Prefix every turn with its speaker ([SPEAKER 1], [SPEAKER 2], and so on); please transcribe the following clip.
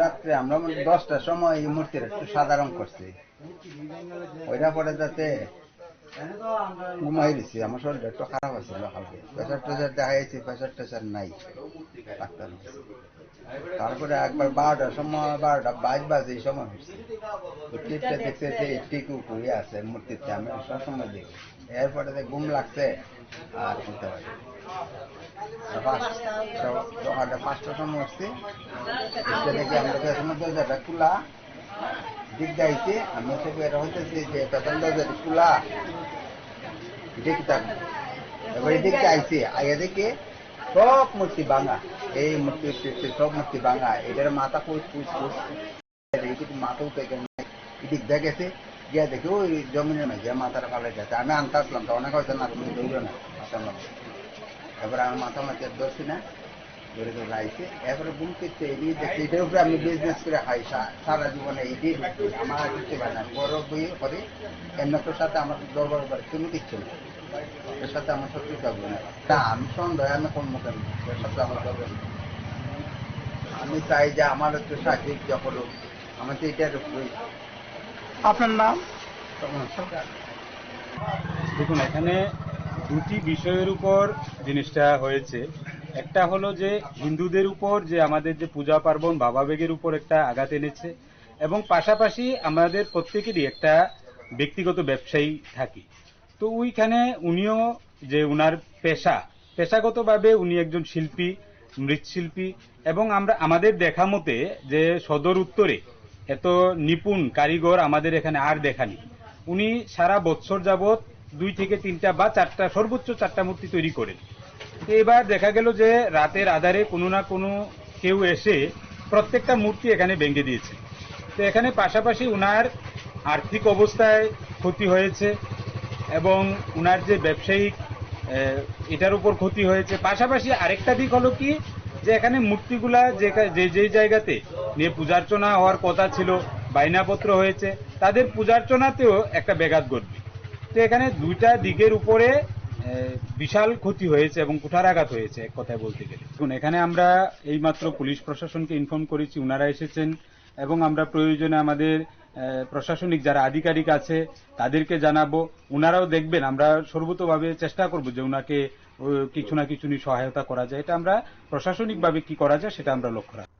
[SPEAKER 1] রাত্রে আমরা 10টার সময় এই মূর্তির একটু সাদা রং করছি, ওইটা পরে যাতে ঘুমাই দিচ্ছি। আমার শরীরটা একটু খারাপ হয়েছিল, হালকা প্রেশার টেশার দেখা যাচ্ছে, প্রেশার টেশার নাই ডাক্তার। তারপরে একবার 12টার সময়, 12:22 এই সময় হচ্ছে টিপটা দেখতে টিকু কুড়িয়ে আছে মূর্তিতে, আমি সবসময় দেখি। এরপরে ঘুম লাগছে আর শুনতে পারি। সকালে 5টার সময় উঠছি, দেখি আমরা পেছনের দরজাটা খোলা, দিক যাইছে, আমি সে বের হইতেছি যে পেছন দরজাটা খোলা, দেখি তার এবার এদিকে আইছে, আগে দেখে সব মূর্তি ভাঙা, এই মূর্তি সব মূর্তি ভাঙা, এটার মাথা ফুস ফুস ফুস মাথা উঠে এদিক দেখেছে, গিয়া দেখে ওই জমিনের মাঝে মাথাটা ফালাই গেছে। আমি আনতে আসলাম, তো অনেক হয়েছে না, তুমি দৌড়ো না আসলাম। এবার আমি মাথা মাথা ধরছি না, ধরে ধরে আইছে। এরপরে বুম করতে এগিয়ে দেখছি, এটার উপরে আমি বিজনেস করে খাই সারা জীবনে, এইটাই আমার কিছু পাই না। বড় বই করে এমনটার সাথে আমার দরবার করে কোনো কিচ্ছু না, এর সাথে আমার শত্রু থাকবে না। আমি সন্দেহ, আমি কোন মুখে এর সাথে আমার দরকার। আমি চাই যে আমার একটু সাহায্য করুক, আমার তো এটার উপরে।
[SPEAKER 2] আপনার নাম?
[SPEAKER 3] দেখুন, এখানে দুটি বিষয়ের উপর জিনিসটা হয়েছে। একটা হলো যে হিন্দুদের উপর যে আমাদের যে পূজা পার্বণ ভাবাবেগের উপর একটা আঘাত এনেছে, এবং পাশাপাশি আমাদের প্রত্যেকেরই একটা ব্যক্তিগত ব্যবসায়ী থাকি। তো ওইখানে উনিও যে উনার পেশাগতভাবে উনি একজন শিল্পী, মৃৎশিল্পী, এবং আমাদের দেখা মতে যে সদর উত্তরে এত নিপুণ কারিগর আমাদের এখানে আর দেখানি। উনি সারা বছর যাবৎ 2 থেকে 3টা বা 4টা, সর্বোচ্চ 4টা মূর্তি তৈরি করেন। এবার দেখা গেল যে রাতের আধারে কোনো না কোনো কেউ এসে প্রত্যেকটা মূর্তি এখানে ভেঙে দিয়েছে। তো এখানে পাশাপাশি উনার আর্থিক অবস্থায় ক্ষতি হয়েছে, এবং উনার যে ব্যবসায়িক এটার উপর ক্ষতি হয়েছে। পাশাপাশি আরেকটা দিক হলো কি, যে এখানে মূর্তিগুলা যে জায়গাতে নিয়ে পূজার্চনা হওয়ার কথা ছিল, বাইনাপত্র হয়েছে, তাদের পূজার্চনাতেও একটা ব্যাঘাত ঘটবে। তো এখানে দুইটা দিকের উপরে বিশাল ক্ষতি হয়েছে এবং কুঠারাঘাত হয়েছে, এক কথায় বলতে গেলে। এখন এখানে আমরা এইমাত্র পুলিশ প্রশাসনকে ইনফর্ম করেছি, উনারা এসেছেন, এবং আমরা প্রয়োজনে আমাদের প্রশাসনিক যারা আধিকারিক আছে তাদেরকে জানাবো, উনারাও দেখবেন। আমরা সর্বতোভাবে চেষ্টা করব যে উনাকে কিছু না কিছু সহায়তা করা যায়। এটা আমরা প্রশাসনিকভাবে কি করা যায় সেটা আমরা লক্ষ্য রাখবো।